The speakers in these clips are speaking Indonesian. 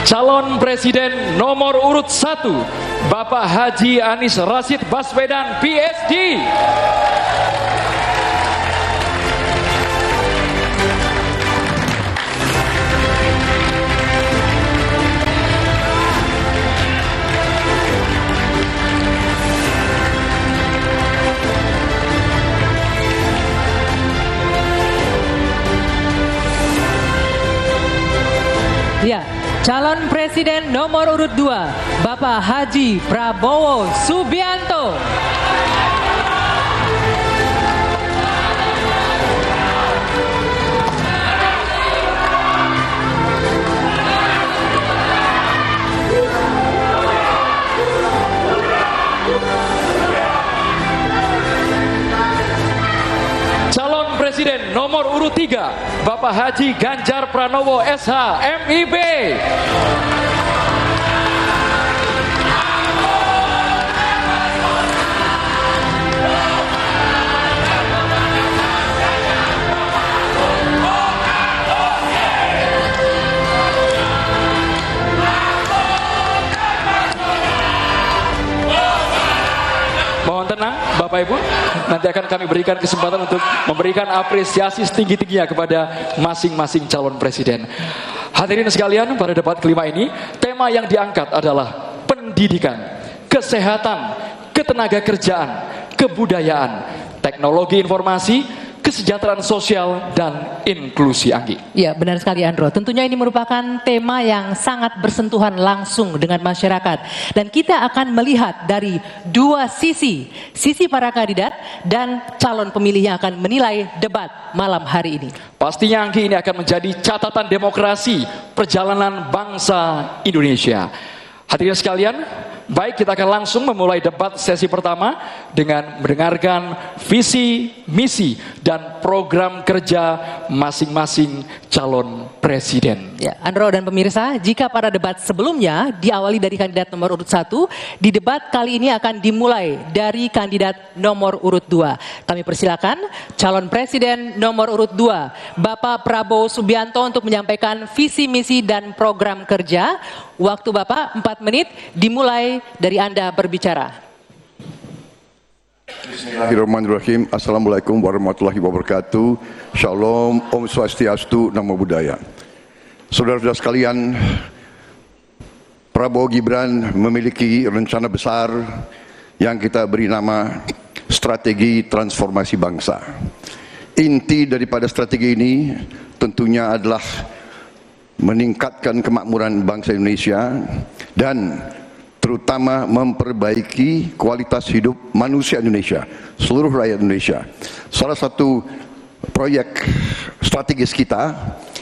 Calon Presiden nomor urut 1 Bapak Haji Anies Rashid Baswedan PhD. Ya, calon presiden nomor urut 2, Bapak Haji Prabowo Subianto. Calon Presiden nomor urut 3 Bapak Haji Ganjar Pranowo SH MIB. Mohon tenang Bapak Ibu, nanti akan kami berikan kesempatan untuk memberikan apresiasi setinggi-tingginya kepada masing-masing calon presiden. Hadirin sekalian, pada debat kelima ini tema yang diangkat adalah pendidikan, kesehatan, ketenaga kerjaan, kebudayaan, teknologi informasi, kesejahteraan sosial, dan inklusi. Anggi. Ya, benar sekali Andro. Tentunya ini merupakan tema yang sangat bersentuhan langsung dengan masyarakat. Dan kita akan melihat dari dua sisi para kandidat dan calon pemilih yang akan menilai debat malam hari ini. Pastinya Anggi, ini akan menjadi catatan demokrasi perjalanan bangsa Indonesia. Hadirin sekalian, baik, kita akan langsung memulai debat sesi pertama dengan mendengarkan visi, misi, dan program kerja masing-masing calon presiden. Ya, Andro dan pemirsa, jika pada debat sebelumnya diawali dari kandidat nomor urut 1, di debat kali ini akan dimulai dari kandidat nomor urut 2. Kami persilakan calon presiden nomor urut 2, Bapak Prabowo Subianto untuk menyampaikan visi, misi, dan program kerja. Waktu Bapak 4 menit, dimulai dari Anda berbicara. Bismillahirrahmanirrahim. Assalamualaikum warahmatullahi wabarakatuh. Shalom, Om Swastiastu, Namo Buddhaya. Saudara-saudara sekalian, Prabowo Gibran memiliki rencana besar yang kita beri nama Strategi Transformasi Bangsa. Inti daripada strategi ini tentunya adalah meningkatkan kemakmuran bangsa Indonesia dan terutama memperbaiki kualitas hidup manusia Indonesia, seluruh rakyat Indonesia. Salah satu proyek strategis kita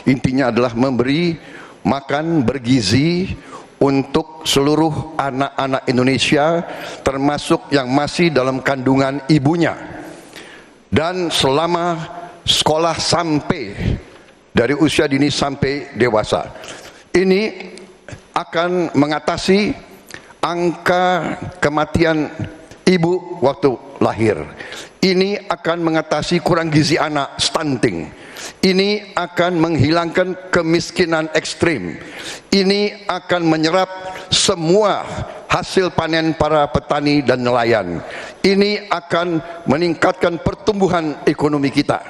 intinya adalah memberi makan bergizi untuk seluruh anak-anak Indonesia, termasuk yang masih dalam kandungan ibunya, dan selama sekolah sampai dari usia dini sampai dewasa. Ini akan mengatasi angka kematian ibu waktu lahir. Ini akan mengatasi kurang gizi anak, stunting. Ini akan menghilangkan kemiskinan ekstrim. Ini akan menyerap semua hasil panen para petani dan nelayan. Ini akan meningkatkan pertumbuhan ekonomi kita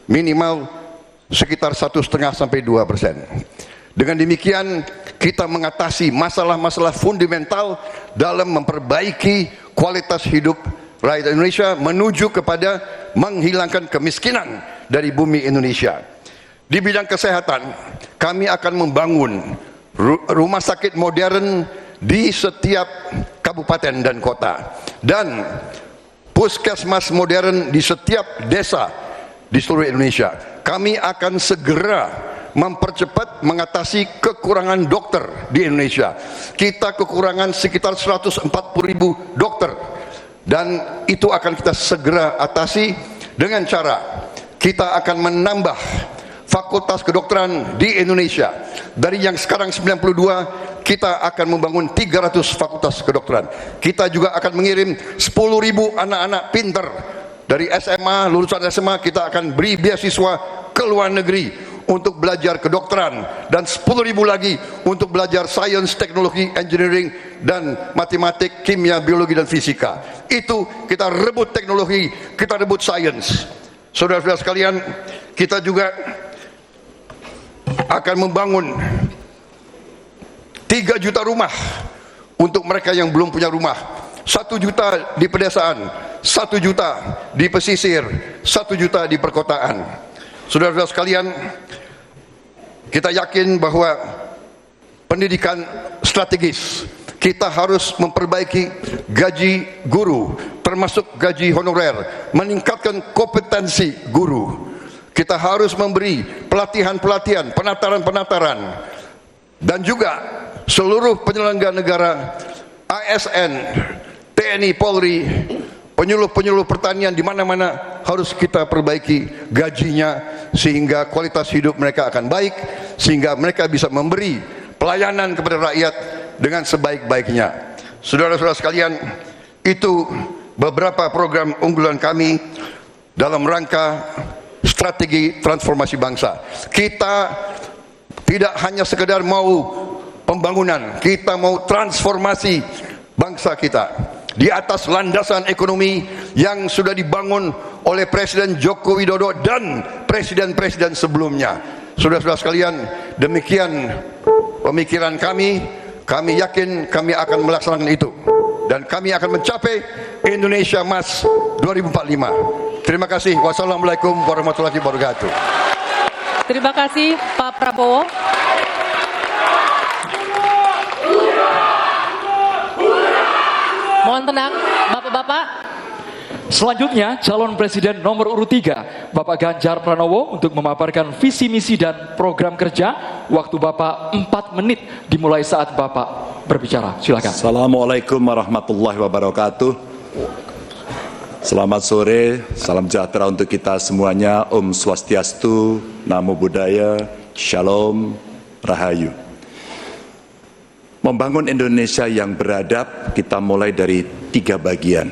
minimal sekitar 1,5 sampai 2%. Dengan demikian kita mengatasi masalah-masalah fundamental dalam memperbaiki kualitas hidup rakyat Indonesia menuju kepada menghilangkan kemiskinan dari bumi Indonesia. Di bidang kesehatan, kami akan membangun rumah sakit modern di setiap kabupaten dan kota, dan puskesmas modern di setiap desa di seluruh Indonesia. Kami akan segera mempercepat mengatasi kekurangan dokter di Indonesia. Kita kekurangan sekitar 140.000 dokter, dan itu akan kita segera atasi dengan cara kita akan menambah fakultas kedokteran di Indonesia. Dari yang sekarang 92, kita akan membangun 300 fakultas kedokteran. Kita juga akan mengirim 10.000 anak-anak pinter dari SMA, lulusan SMA. Kita akan beri beasiswa ke luar negeri untuk belajar kedokteran dan 10.000 lagi untuk belajar sains, teknologi, engineering dan matematik, kimia, biologi dan fisika. Itu kita rebut teknologi, kita rebut sains. Saudara-saudara sekalian, kita juga akan membangun 3 juta rumah untuk mereka yang belum punya rumah. 1 juta di pedesaan, 1 juta di pesisir, 1 juta di perkotaan. Saudara-saudara sekalian, kita yakin bahwa pendidikan strategis. Kita harus memperbaiki gaji guru, termasuk gaji honorer, meningkatkan kompetensi guru. Kita harus memberi pelatihan-pelatihan, penataran-penataran, dan juga seluruh penyelenggara negara, ASN, TNI, Polri, penyuluh-penyuluh pertanian di mana-mana harus kita perbaiki gajinya sehingga kualitas hidup mereka akan baik, sehingga mereka bisa memberi pelayanan kepada rakyat dengan sebaik-baiknya. Saudara-saudara sekalian, itu beberapa program unggulan kami dalam rangka strategi transformasi bangsa. Kita tidak hanya sekedar mau pembangunan, kita mau transformasi bangsa kita di atas landasan ekonomi yang sudah dibangun oleh Presiden Joko Widodo dan presiden-presiden sebelumnya. Saudara-saudara sekalian, demikian pemikiran kami. Kami yakin kami akan melaksanakan itu dan kami akan mencapai Indonesia Emas 2045. Terima kasih. Wassalamualaikum warahmatullahi wabarakatuh. Terima kasih Pak Prabowo. Mohon tenang, Bapak-bapak. Selanjutnya, calon presiden nomor urut 3, Bapak Ganjar Pranowo, untuk memaparkan visi misi dan program kerja. Waktu Bapak 4 menit dimulai saat Bapak berbicara. Silakan. Assalamualaikum warahmatullahi wabarakatuh. Selamat sore, salam sejahtera untuk kita semuanya. Om Swastiastu, Namo Buddhaya, Shalom, Rahayu. Membangun Indonesia yang beradab, kita mulai dari 3 bagian.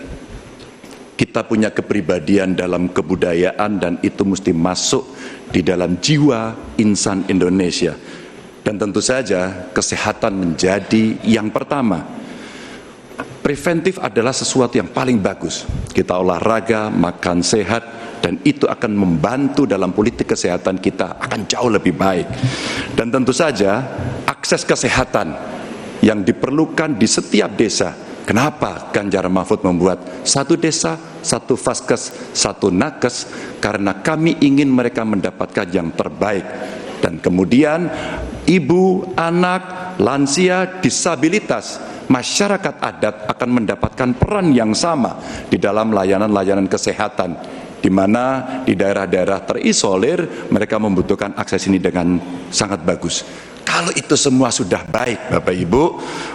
Kita punya kepribadian dalam kebudayaan dan itu mesti masuk di dalam jiwa insan Indonesia. Dan tentu saja kesehatan menjadi yang pertama. Preventif adalah sesuatu yang paling bagus. Kita olahraga, makan sehat, dan itu akan membantu dalam politik kesehatan kita akan jauh lebih baik. Dan tentu saja akses kesehatan yang diperlukan di setiap desa. Kenapa Ganjar Mahfud membuat 1 desa, 1 vaskes, 1 nakes? Karena kami ingin mereka mendapatkan yang terbaik. Dan kemudian ibu, anak, lansia, disabilitas, masyarakat adat akan mendapatkan peran yang sama di dalam layanan-layanan kesehatan, di mana di daerah-daerah terisolir mereka membutuhkan akses ini dengan sangat bagus. Kalau itu semua sudah baik Bapak Ibu,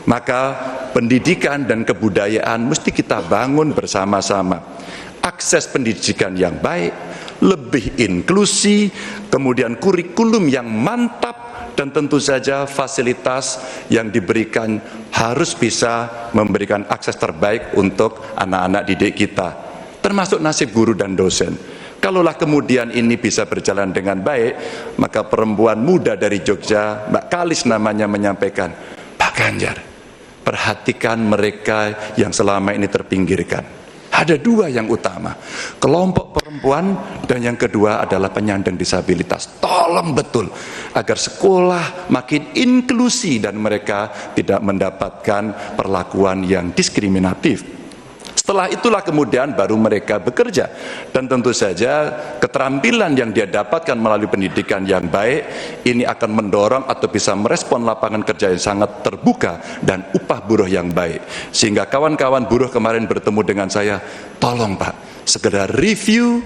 maka pendidikan dan kebudayaan mesti kita bangun bersama-sama. Akses pendidikan yang baik, lebih inklusi, kemudian kurikulum yang mantap, dan tentu saja fasilitas yang diberikan harus bisa memberikan akses terbaik untuk anak-anak didik kita, termasuk nasib guru dan dosen. Kalaulah kemudian ini bisa berjalan dengan baik, maka perempuan muda dari Jogja, Mbak Kalis namanya, menyampaikan, Pak Ganjar, perhatikan mereka yang selama ini terpinggirkan. Ada 2 yang utama, kelompok perempuan, dan yang kedua adalah penyandang disabilitas. Tolong betul agar sekolah makin inklusi dan mereka tidak mendapatkan perlakuan yang diskriminatif. Setelah itulah kemudian baru mereka bekerja, dan tentu saja keterampilan yang dia dapatkan melalui pendidikan yang baik ini akan mendorong atau bisa merespon lapangan kerja yang sangat terbuka dan upah buruh yang baik. Sehingga kawan-kawan buruh kemarin bertemu dengan saya, tolong Pak, segera review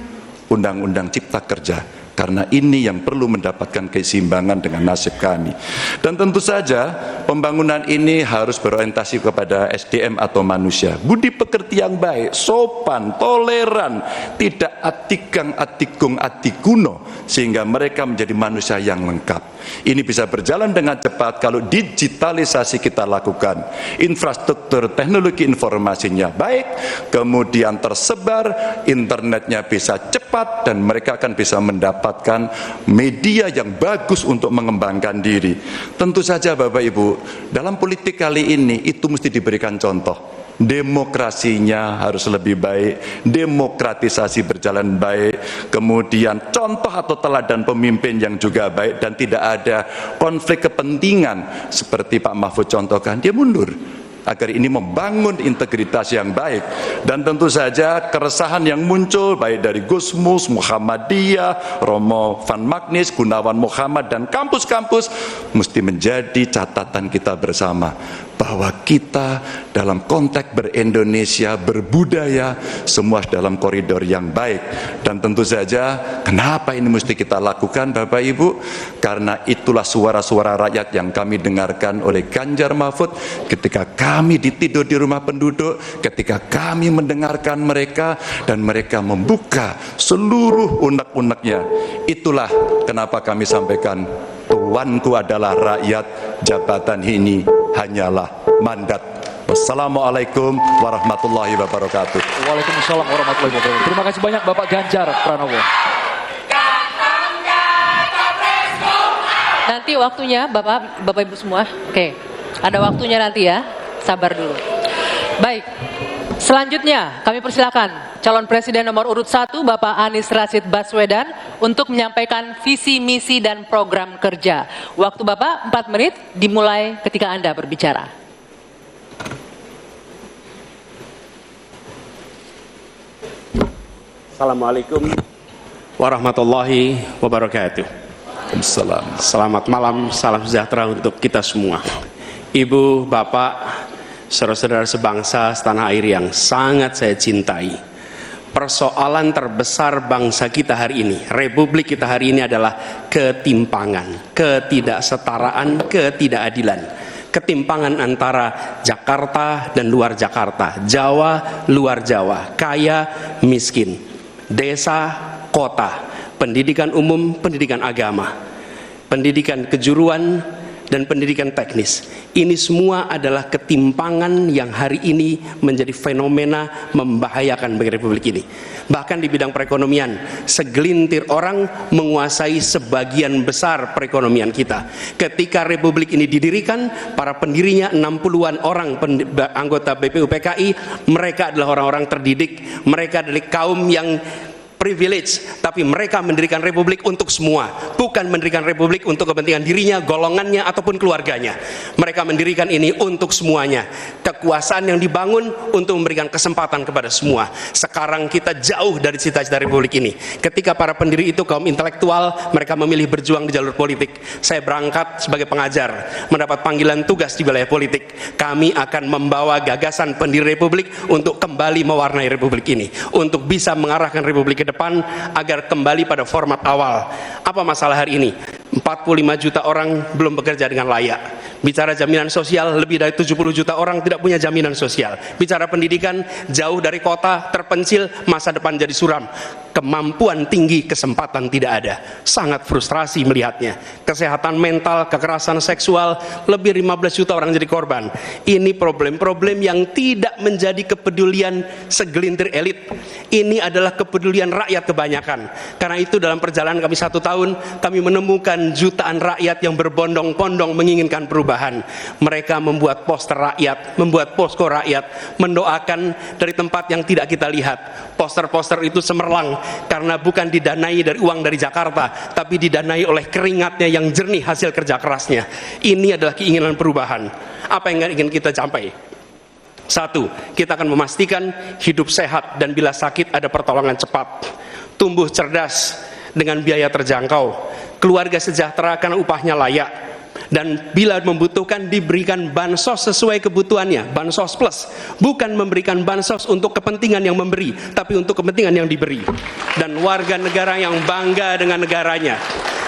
Undang-Undang Cipta Kerja, karena ini yang perlu mendapatkan keseimbangan dengan nasib kami. Dan tentu saja pembangunan ini harus berorientasi kepada SDM atau manusia, budi pekerti yang baik, sopan, toleran, tidak atikang atikung atikuno, sehingga mereka menjadi manusia yang lengkap. Ini bisa berjalan dengan cepat kalau digitalisasi kita lakukan, infrastruktur teknologi informasinya baik, kemudian tersebar, internetnya bisa cepat, dan mereka akan bisa mendapat memanfaatkan media yang bagus untuk mengembangkan diri. Tentu saja Bapak Ibu, dalam politik kali ini itu mesti diberikan contoh. Demokrasinya harus lebih baik, demokratisasi berjalan baik, kemudian contoh atau teladan pemimpin yang juga baik dan tidak ada konflik kepentingan seperti Pak Mahfud contohkan, dia mundur agar ini membangun integritas yang baik. Dan tentu saja keresahan yang muncul baik dari Gusmus, Muhammadiyah, Romo Van Magnis, Gunawan Muhammad dan kampus-kampus mesti menjadi catatan kita bersama bahwa kita dalam konteks ber-Indonesia, berbudaya, semua dalam koridor yang baik. Dan tentu saja kenapa ini mesti kita lakukan Bapak Ibu? Karena itulah suara-suara rakyat yang kami dengarkan oleh Ganjar Mahfud ketika kami ditidur di rumah penduduk, ketika kami mendengarkan mereka dan mereka membuka seluruh unek-uneknya. Itulah kenapa kami sampaikan tuanku adalah rakyat, jabatan ini hanyalah mandat. Wassalamualaikum warahmatullahi wabarakatuh. Waalaikumsalam warahmatullahi wabarakatuh. Terima kasih banyak Bapak Ganjar Pranowo. Nanti waktunya Bapak Ibu semua. Oke, ada waktunya nanti ya. Sabar dulu. Baik. Selanjutnya kami persilakan calon presiden nomor urut 1 Bapak Anies Rashid Baswedan untuk menyampaikan visi, misi dan program kerja. Waktu Bapak 4 menit dimulai ketika Anda berbicara. Assalamualaikum warahmatullahi wabarakatuh. Waalaikumsalam. Selamat malam, salam sejahtera untuk kita semua. Ibu, Bapak, saudara-saudara sebangsa setanah air yang sangat saya cintai. Persoalan terbesar bangsa kita hari ini, republik kita hari ini adalah ketimpangan, ketidaksetaraan, ketidakadilan. Ketimpangan antara Jakarta dan luar Jakarta, Jawa, luar Jawa, kaya, miskin, desa, kota, pendidikan umum, pendidikan agama, pendidikan kejuruan, dan pendidikan teknis. Ini semua adalah ketimpangan yang hari ini menjadi fenomena membahayakan bagi republik ini. Bahkan di bidang perekonomian, segelintir orang menguasai sebagian besar perekonomian kita. Ketika republik ini didirikan, para pendirinya 60-an orang anggota BPUPKI, mereka adalah orang-orang terdidik, mereka adalah kaum yang privilege, tapi mereka mendirikan republik untuk semua, bukan mendirikan republik untuk kepentingan dirinya, golongannya, ataupun keluarganya. Mereka mendirikan ini untuk semuanya. Kekuasaan yang dibangun untuk memberikan kesempatan kepada semua. Sekarang kita jauh dari cita-cita republik ini. Ketika para pendiri itu kaum intelektual, mereka memilih berjuang di jalur politik. Saya berangkat sebagai pengajar, mendapat panggilan tugas di wilayah politik. Kami akan membawa gagasan pendiri republik untuk kembali mewarnai republik ini, untuk bisa mengarahkan republik ke depan agar kembali pada format awal. Apa masalah hari ini? 45 juta orang belum bekerja dengan layak. Bicara jaminan sosial, lebih dari 70 juta orang tidak punya jaminan sosial. Bicara pendidikan, jauh dari kota, terpencil, masa depan jadi suram. Kemampuan tinggi, kesempatan tidak ada. Sangat frustrasi melihatnya. Kesehatan mental, kekerasan seksual, lebih 15 juta orang jadi korban. Ini problem-problem yang tidak menjadi kepedulian segelintir elit. Ini adalah kepedulian rakyat kebanyakan. Karena itu dalam perjalanan kami 1 tahun, kami menemukan jutaan rakyat yang berbondong-bondong menginginkan perubahan. Mereka membuat poster rakyat, membuat posko rakyat, mendoakan dari tempat yang tidak kita lihat. Poster-poster itu cemerlang karena bukan didanai dari uang dari Jakarta, tapi didanai oleh keringatnya yang jernih hasil kerja kerasnya. Ini adalah keinginan perubahan. Apa yang ingin kita capai? 1, kita akan memastikan hidup sehat dan bila sakit ada pertolongan cepat. Tumbuh cerdas dengan biaya terjangkau. Keluarga sejahtera karena upahnya layak. Dan bila membutuhkan diberikan bansos sesuai kebutuhannya, bansos plus, bukan memberikan bansos untuk kepentingan yang memberi, tapi untuk kepentingan yang diberi. Dan warga negara yang bangga dengan negaranya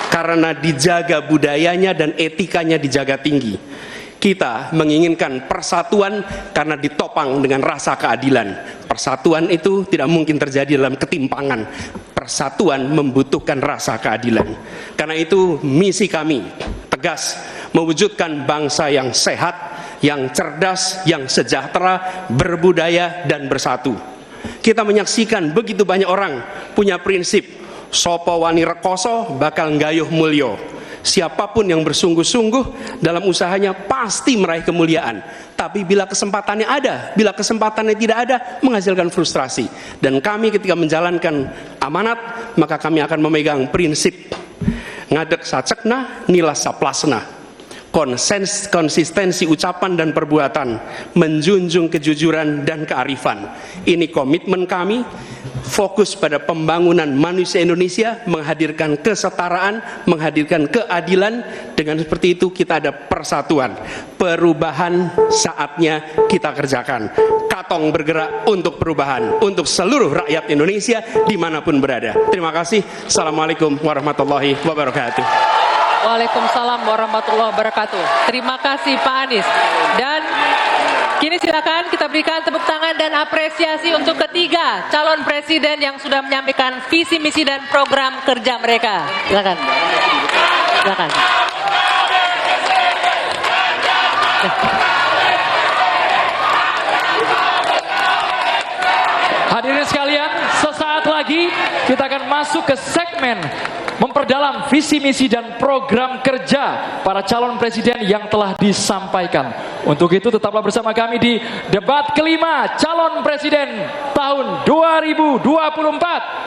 karena dijaga budayanya dan etikanya dijaga tinggi. Kita menginginkan persatuan karena ditopang dengan rasa keadilan. Persatuan itu tidak mungkin terjadi dalam ketimpangan. Persatuan membutuhkan rasa keadilan. Karena itu misi kami tegas mewujudkan bangsa yang sehat, yang cerdas, yang sejahtera, berbudaya dan bersatu. Kita menyaksikan begitu banyak orang punya prinsip Sopo wani rekoso bakal nggayuh mulyo. Siapapun yang bersungguh-sungguh dalam usahanya pasti meraih kemuliaan. Tapi bila kesempatannya ada, bila kesempatannya tidak ada, menghasilkan frustrasi. Dan kami ketika menjalankan amanat, maka kami akan memegang prinsip ngadek sacekna, nilas saplasna. Konsistensi ucapan dan perbuatan, menjunjung kejujuran dan kearifan. Ini komitmen kami, fokus pada pembangunan manusia Indonesia, menghadirkan kesetaraan, menghadirkan keadilan. Dengan seperti itu kita ada persatuan. Perubahan saatnya kita kerjakan. Katong bergerak untuk perubahan, untuk seluruh rakyat Indonesia dimanapun berada. Terima kasih. Assalamualaikum warahmatullahi wabarakatuh. Waalaikumsalam warahmatullahi wabarakatuh. Terima kasih Pak Anies. Dan kini silakan kita berikan tepuk tangan dan apresiasi untuk ketiga calon presiden yang sudah menyampaikan visi misi dan program kerja mereka. Silakan. Silakan. Hadirin sekalian, sesaat lagi kita akan masuk ke segmen memperdalam visi misi dan program kerja para calon presiden yang telah disampaikan. Untuk itu tetaplah bersama kami di debat kelima calon presiden tahun 2024.